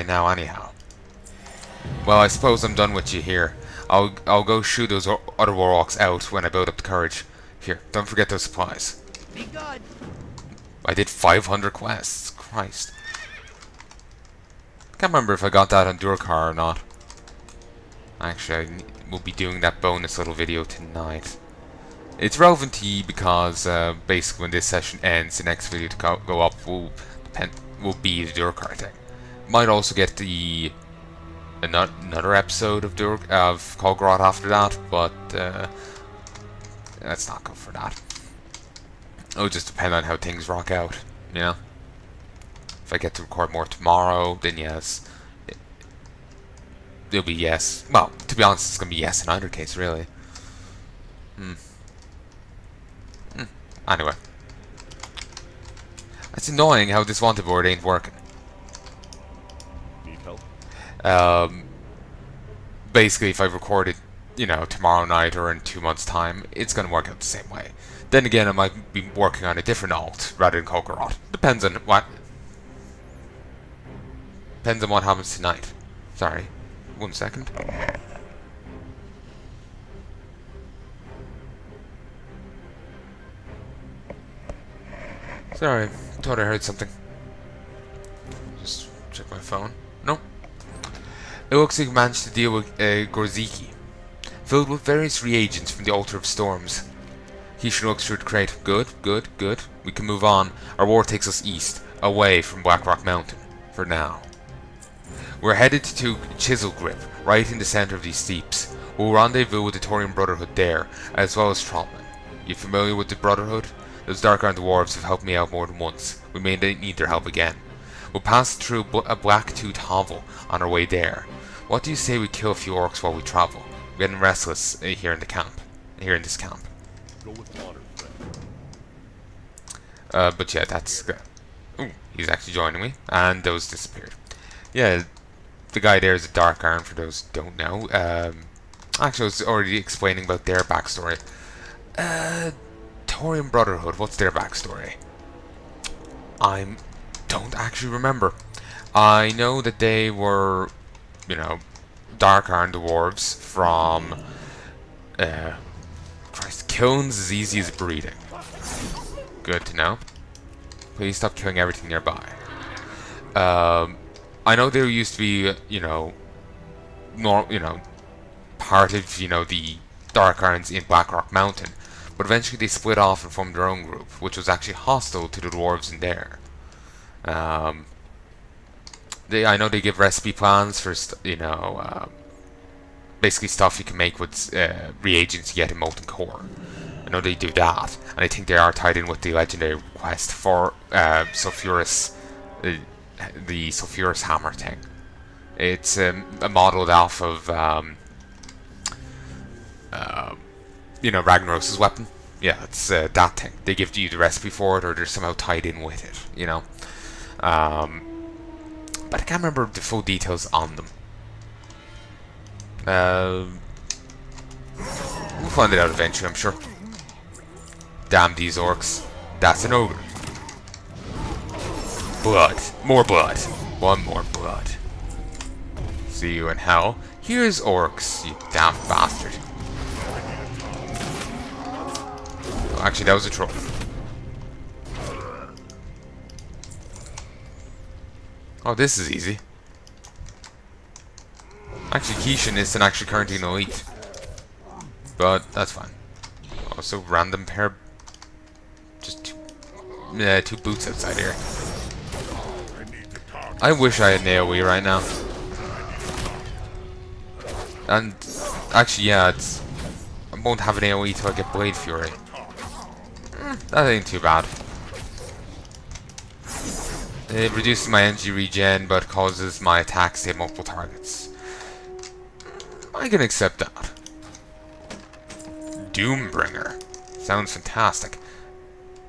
now anyhow. Well, I suppose I'm done with you here. I'll go shoot those other warlocks out when I build up the courage. Here, don't forget those supplies. Be good. I did 500 quests. Christ. Can't remember if I got that on Durkar or not. Actually, we'll be doing that bonus little video tonight. It's relevant to you because basically when this session ends, the next video to go up will be the Durkar thing. Might also get the another episode of Kulgoroth after that, but let's not go for that. It'll just depend on how things rock out, you know. If I get to record more tomorrow, then yes. It'll be yes. Well, to be honest, it's gonna be yes in either case, really. Anyway. It's annoying how this wanted board ain't working. Need help? Basically, if I record it, you know, tomorrow night or in 2 months' time, it's gonna work out the same way. Then again, I might be working on a different alt rather than Kulgoroth. Depends on what happens tonight. Sorry. 1 second. Sorry, thought I heard something. Just check my phone. No. It looks like we managed to deal with Gorziki, filled with various reagents from the Altar of Storms. Keisha looks through the crate. Good, good, good. We can move on. Our war takes us east, away from Blackrock Mountain, for now. We're headed to Chiselgrip, right in the center of these steeps. We'll rendezvous with the Taurian Brotherhood there, as well as Trotman. You familiar with the Brotherhood? Those Dark-Iron dwarves have helped me out more than once. We may need their help again. We'll pass through a black-toothed hovel on our way there. What do you say we kill a few orcs while we travel? We're getting restless here in this camp. Go with water, But yeah, that's good. Ooh, he's actually joining me, and those disappeared. Yeah, the guy there is a Dark-Iron, for those who don't know. Actually, I was already explaining about their backstory. Taurian Brotherhood, what's their backstory? I don't actually remember. I know that they were, you know, Dark-Iron dwarves from... Christ, killing's as easy as breeding. Good to know. Please stop killing everything nearby. I know there used to be, you know, part of, you know, the Dark-Irons in Blackrock Mountain, but eventually they split off and formed their own group, which was actually hostile to the dwarves in there. I know they give recipe plans for, basically stuff you can make with reagents you get in Molten Core. I know they do that, and I think they are tied in with the legendary quest for Sulfurous, the Sulfurous Hammer thing. It's modeled off of, Ragnaros' weapon. Yeah, it's that thing. They give you the recipe for it, or they're somehow tied in with it, you know. But I can't remember the full details on them. We'll find it out eventually, I'm sure. Damn these orcs. That's an ogre. Blood. More blood. One more blood. See you in hell. Here's orcs, you damn bastard. Oh, actually, that was a troll. Oh, this is easy. Actually, Keishan isn't actually currently an elite. But that's fine. Also, random pair. Just two boots outside here. I wish I had an AoE right now. And actually, yeah, I won't have an AoE till I get Blade Fury. That ain't too bad. It reduces my energy regen, but causes my attacks to hit multiple targets. I can accept that. Doombringer. Sounds fantastic.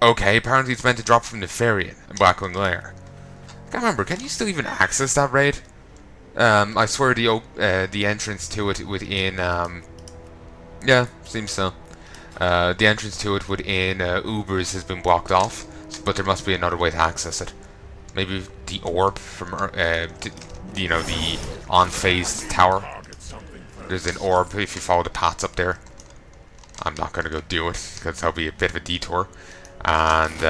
Okay, apparently it's meant to drop from Nefarian and Blackwing Lair. I can't remember, can you still even access that raid? I swear the entrance to it within, yeah, seems so. The entrance to it within Ubers has been blocked off, but there must be another way to access it. Maybe the orb from, you know, the on-phased tower. There's an orb if you follow the paths up there. I'm not going to go do it, because that'll be a bit of a detour. And,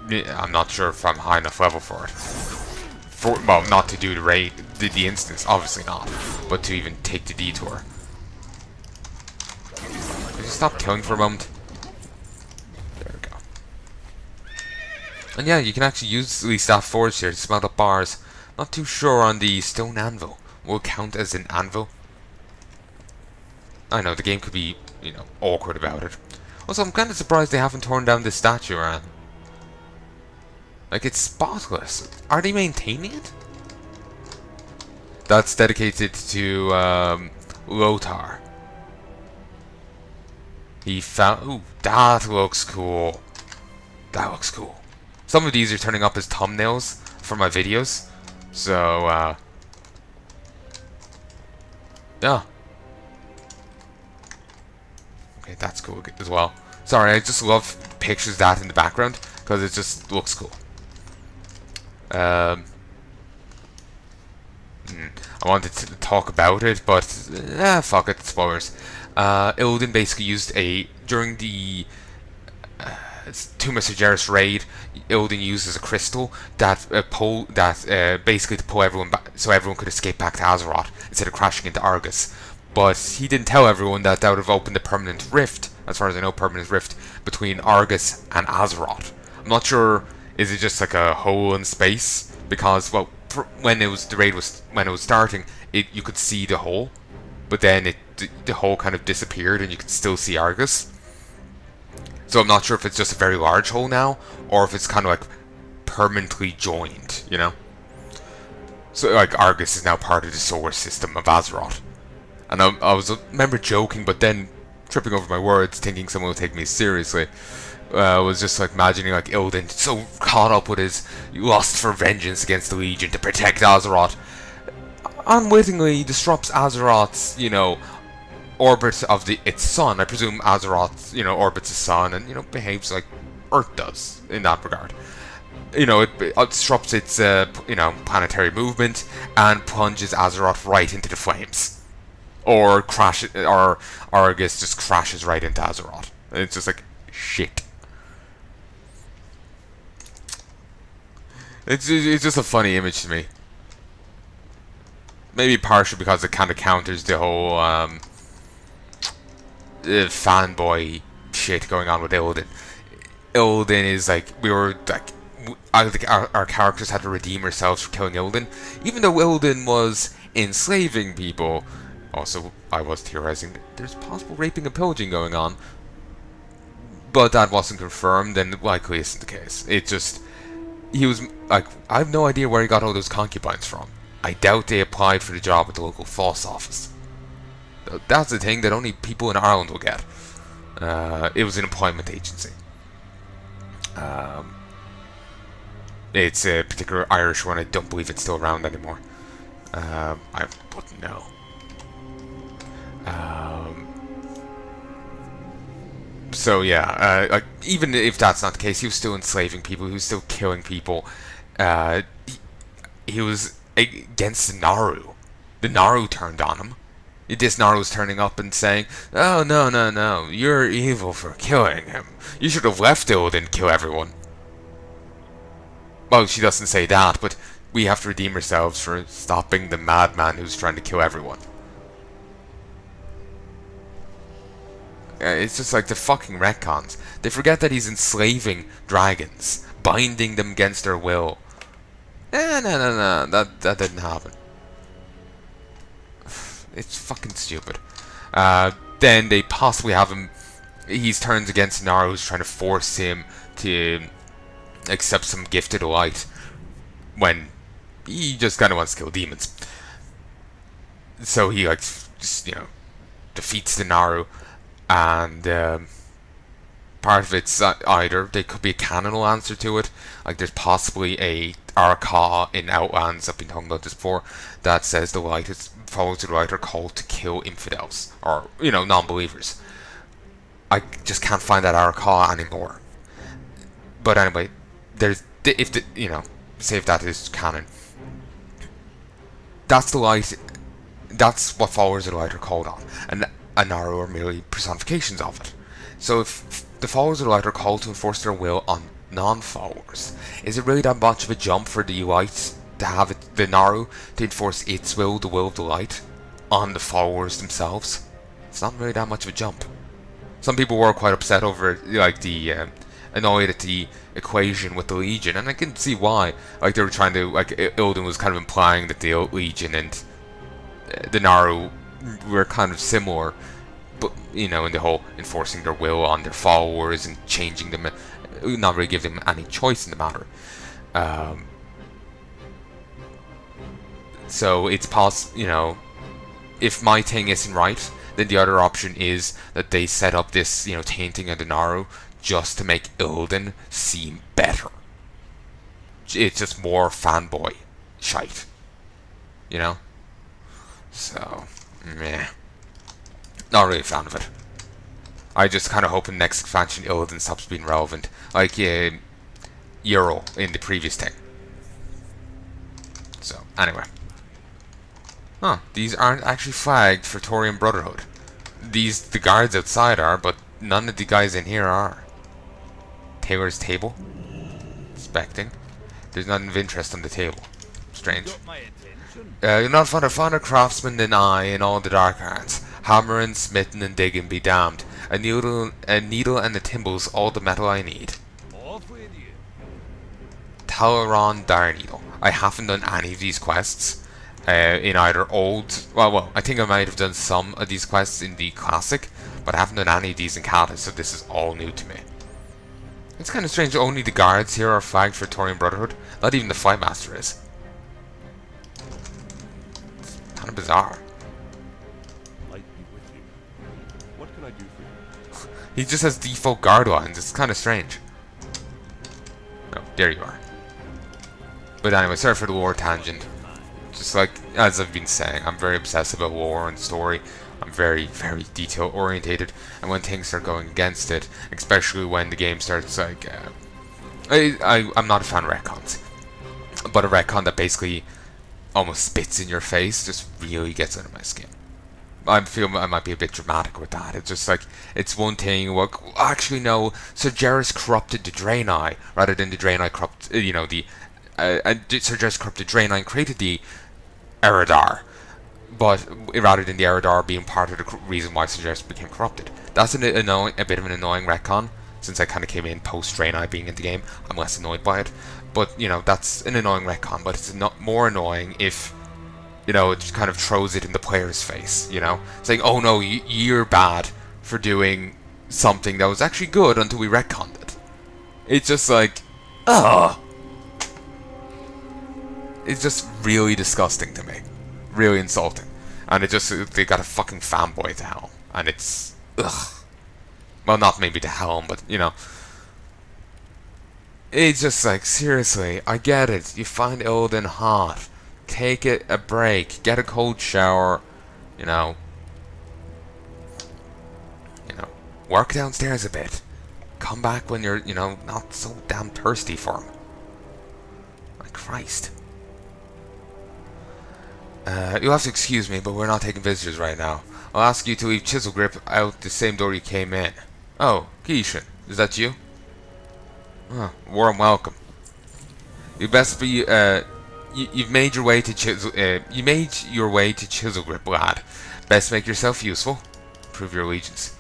I'm not sure if I'm high enough level for it. Well, not to do the raid, the instance, obviously not. But to even take the detour. Could you stop killing for a moment? There we go. And yeah, you can actually use the staff forge here to smelt up bars. Not too sure on the stone anvil. Will count as an anvil. I know, the game could be, you know, awkward about it. Also, I'm kind of surprised they haven't torn down this statue around. Like, it's spotless. Are they maintaining it? That's dedicated to, Lothar. He found... Ooh, that looks cool. That looks cool. Some of these are turning up as thumbnails for my videos. So, yeah. Okay, that's cool as well. Sorry, I just love pictures of that in the background, because it just looks cool. I wanted to talk about it, but fuck it, spoilers. Illidan basically used during the Tomb of Sargeras raid, Illidan uses a crystal that basically to pull everyone back, so everyone could escape back to Azeroth instead of crashing into Argus. But he didn't tell everyone that would have opened a permanent rift, as far as I know, permanent rift between Argus and Azeroth. I'm not sure. Is it just like a hole in space? Because, well, when it was starting, you could see the hole, but then the hole kind of disappeared, and you could still see Argus. So I'm not sure if it's just a very large hole now, or if it's kind of like permanently joined, you know. So like Argus is now part of the solar system of Azeroth, and I remember joking, but then tripping over my words, thinking someone would take me seriously. Was just like imagining like Illidan so caught up with his lust for vengeance against the Legion to protect Azeroth, unwittingly disrupts Azeroth's, you know, orbit of its sun. I presume Azeroth, you know, orbits the sun and, you know, behaves like Earth does in that regard. You know, it disrupts its, you know, planetary movement and plunges Azeroth right into the flames, or Argus just crashes right into Azeroth. It's just like shit. It's just a funny image to me. Maybe partially because it kind of counters the whole fanboy shit going on with Illidan. Illidan is like, I think our characters had to redeem ourselves for killing Illidan, even though Illidan was enslaving people. Also, I was theorizing that there's possible raping and pillaging going on, but that wasn't confirmed, and likely isn't the case. It just, he was like, I have no idea where he got all those concubines from. I doubt they applied for the job at the local force office. That's the thing that only people in Ireland will get. It was an employment agency. It's a particular Irish one. I don't believe it's still around anymore. I wouldn't know. So yeah, like, even if that's not the case, he was still enslaving people. He was still killing people. He was against the Naru. The Naru turned on him. This Naru was turning up and saying, "Oh no, no, no! You're evil for killing him. You should have left Illidan and kill everyone." Well, she doesn't say that, but we have to redeem ourselves for stopping the madman who's trying to kill everyone. It's just like the fucking retcons. They forget that he's enslaving dragons, binding them against their will. No. That didn't happen. It's fucking stupid. Then they possibly have him. He turns against Naru, who's trying to force him to accept some gifted light when he just kind of wants to kill demons. So he, like, just, you know, defeats the Naru. And part of it's either there could be a canonical answer to it, like there's possibly a Arca in Outlands, I've been talking about this before, that says the light followers of the light are called to kill infidels, or, you know, non-believers. I just can't find that Arca anymore. But anyway, there's if the, you know, say if that is canon, that's the light. That's what followers of the light are called on, and Naru are merely personifications of it. So if the followers of the light are called to enforce their will on non-followers, is it really that much of a jump for the light to have it, the Naru, to enforce its will, the will of the light, on the followers themselves? It's not really that much of a jump. Some people were quite upset over it, like annoyed at the equation with the Legion, and I can see why. Like they were trying to, like Ilden was kind of implying that the Legion and the Naru were kind of similar, but you know, in the whole enforcing their will on their followers and changing them, not really give them any choice in the matter. So it's possible, you know, if my thing isn't right, then the other option is that they set up this, you know, tainting of the Naru just to make Ilden seem better. It's just more fanboy shite, you know. So, meh. Not really a fan of it. I just kind of hope in the next expansion Ilden stops being relevant, like Euro in the previous thing. So, anyway. Huh, these aren't actually flagged for Taurian Brotherhood. The guards outside are, but none of the guys in here are. Taylor's table? Inspecting. There's nothing of interest on the table. Strange. You're not fonder craftsman than I in all the dark arts. Hammering, smitten, and digging be damned. A needle and the timble's all the metal I need. Talaron Dire Needle. I haven't done any of these quests in either old... Well, I think I might have done some of these quests in the classic, but I haven't done any of these in Kata, so this is all new to me. It's kind of strange only the guards here are flagged for Taurian Brotherhood. Not even the Flightmaster is. It's kind of bizarre. What can I do for you? He just has default guard lines. It's kind of strange. Oh, there you are. But anyway, sorry for the lore tangent. Just like, as I've been saying, I'm very obsessed about lore and story. I'm very, very detail orientated, and when things start going against it, especially when the game starts like, I'm not a fan of retcons, but a retcon that basically almost spits in your face just really gets under my skin. I feel I might be a bit dramatic with that. It's just like, it's one thing, well, actually no, Sir Gerris corrupted the Draenei, rather than the Draenei corrupt, Sir Gerris corrupted Draenei and created the Eredar. But rather than the Eredar being part of the reason why Sir Gerris became corrupted. That's a bit of an annoying retcon, since I kind of came in post-Draenei being in the game. I'm less annoyed by it. But, you know, that's an annoying retcon, but it's not more annoying if, you know, it kind of throws it in the player's face, you know? Saying, oh no, you're bad for doing something that was actually good until we retconned it. It's just like, ugh. It's just really disgusting to me. Really insulting. And it just, they got a fucking fanboy to helm. And it's, ugh. Well, not maybe to helm, but, you know. It's just like, seriously, I get it. You find Ilden hot. Take it a break. Get a cold shower. You know. Work downstairs a bit. Come back when you're, you know, not so damn thirsty for him. My Christ. You'll have to excuse me, but we're not taking visitors right now. I'll ask you to leave Chiselgrip out the same door you came in. Oh, Keishan, is that you? Oh, warm welcome. You best be, you've made your way to Chiselgrip, lad. Best make yourself useful. Prove your allegiance.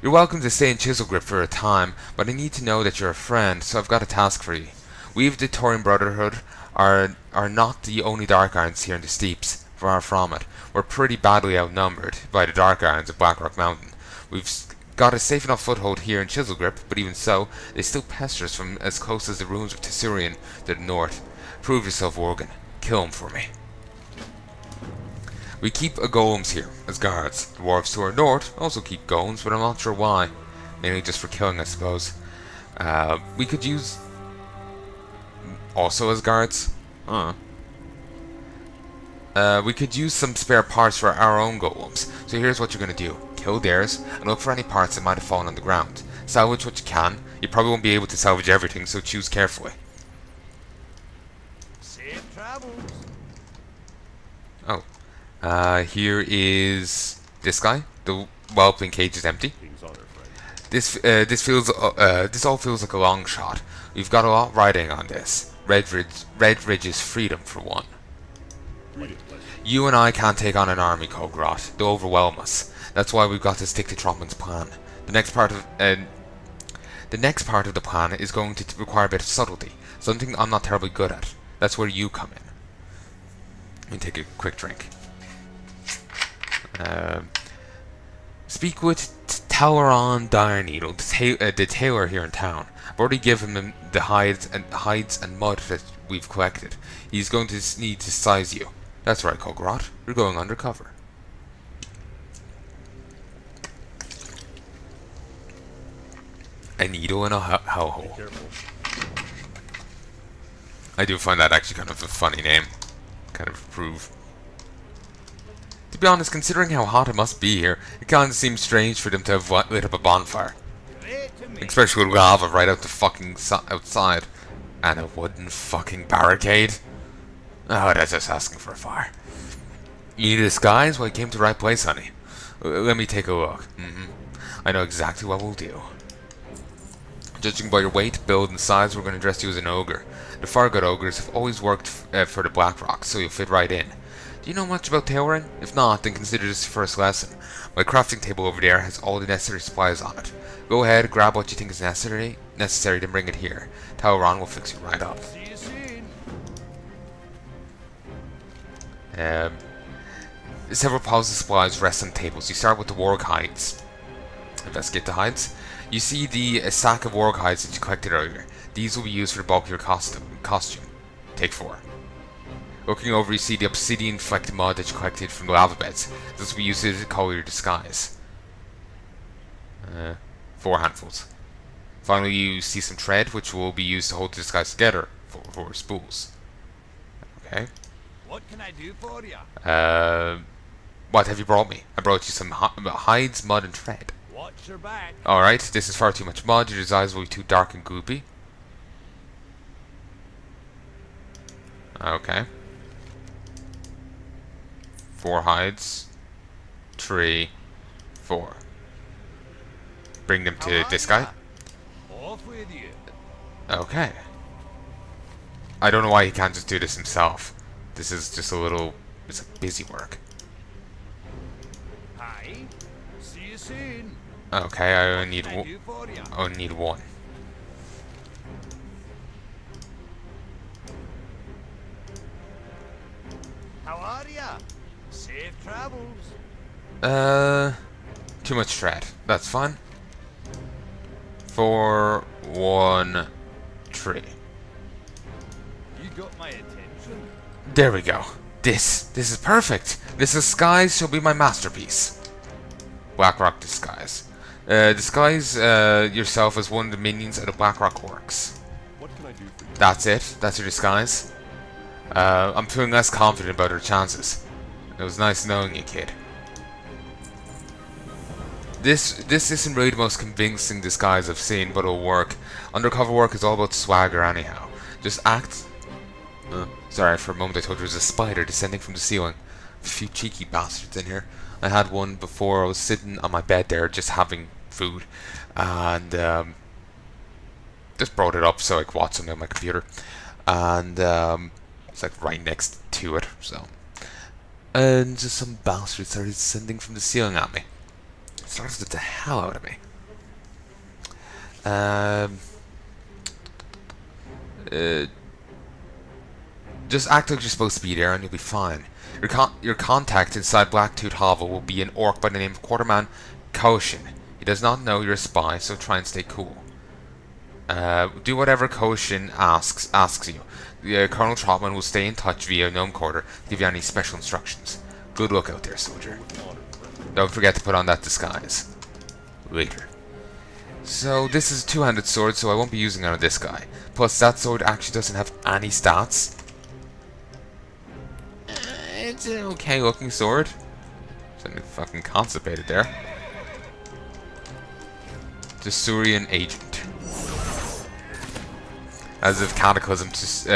You're welcome to stay in Chiselgrip for a time, but I need to know that you're a friend, so I've got a task for you. We of the Taurian Brotherhood are not the only Dark Irons here in the Steeps. Far from it. We're pretty badly outnumbered by the Dark Irons of Blackrock Mountain. We've got a safe enough foothold here in Chiselgrip, but even so, they still pester us from as close as the ruins of Tessurian to the north. Prove yourself, Worgen. Kill him for me. We keep golems here, as guards. The dwarves to our north also keep golems, but I'm not sure why. Mainly just for killing, I suppose. We could use... also as guards? We could use some spare parts for our own golems. So here's what you're going to do. Kill theirs, and look for any parts that might have fallen on the ground. Salvage what you can. You probably won't be able to salvage everything, so choose carefully. Safe travels. Oh. Here is this guy. The whelping cage is empty. King's honor, friend. This all feels like a long shot. We've got a lot riding on this. Red Ridge's freedom for one. Greetings, pleasure. You and I can't take on an army, Kulgoroth. They'll overwhelm us. That's why we've got to stick to Trotman's plan. The next part of the plan is going to require a bit of subtlety. Something I'm not terribly good at. That's where you come in. Let me take a quick drink. Speak with Talleyrand Direneedle, the tailor here in town. I've already given him the hides and mud that we've collected. He's going to need to size you. That's right, Kulgoroth. You're going undercover. A needle in a hellhole. Careful. I do find that actually kind of a funny name. Kind of approve. To be honest, considering how hot it must be here, it kind of seems strange for them to have lit up a bonfire. Great to meet Especially with lava right out the fucking outside. And a wooden fucking barricade. Oh, that's just asking for a fire. You need a disguise? Well, you came to the right place, honey. Let me take a look. I know exactly what we'll do. Judging by your weight, build, and size, we're going to dress you as an ogre. The Fargoth ogres have always worked for the Blackrock, so you'll fit right in. Do you know much about tailoring? If not, then consider this your first lesson. My crafting table over there has all the necessary supplies on it. Go ahead, grab what you think is necessary, then bring it here. Talleyrand will fix you right up. See you soon. Several piles of supplies rest on tables. You start with the warg hides. Investigate the hides. You see the sack of warg hides that you collected earlier. These will be used for the bulk of your costume. Take 4. Looking over, you see the obsidian-flecked mud that you collected from the lava beds. This will be used to color your disguise. 4 handfuls. Finally, you see some thread, which will be used to hold the disguise together for spools. Okay. What can I do for you? What have you brought me? I brought you some hides, mud, and thread. Watch your back. Alright, this is far too much mud. Your disguise will be too dark and goopy. Okay. 4 hides. 3, 4. Bring them to this guy. Off with you. Okay. I don't know why he can't just do this himself. This is just a little... it's a busy work. Hi. See you soon. Okay, I only need What can I do for you? I only need 1. How are ya? Safe travels. Too much thread. That's fine. 4, 1, 3. You got my attention. There we go. This is perfect. This disguise shall be my masterpiece. Blackrock disguise. Disguise yourself as one of the minions of the Blackrock orcs. What can I do for you? That's it. That's your disguise. I'm feeling less confident about our chances. It was nice knowing you, kid. This isn't really the most convincing disguise I've seen, but it'll work. Undercover work is all about swagger anyhow. Just act... sorry, for a moment I thought there was a spider descending from the ceiling. A few cheeky bastards in here. I had one before. I was sitting on my bed there just having food. And just brought it up so I could watch something on my computer. And it's like right next to it. So, and just some bastards started descending from the ceiling at me. Started the hell out of me. Just act like you're supposed to be there and you'll be fine. Your contact inside Blacktooth Hovel will be an orc by the name of Quarterman Koshin. He does not know you're a spy, so try and stay cool. Do whatever Koshin asks you. Colonel Trotman will stay in touch via Gnome Quarter to give you any special instructions. Good luck out there, soldier. Don't forget to put on that disguise. Later. So this is a two-handed sword, so I won't be using it on this guy. Plus, that sword actually doesn't have any stats. It's an okay-looking sword. Something fucking constipated there. The Surian agent. As if Cataclysm just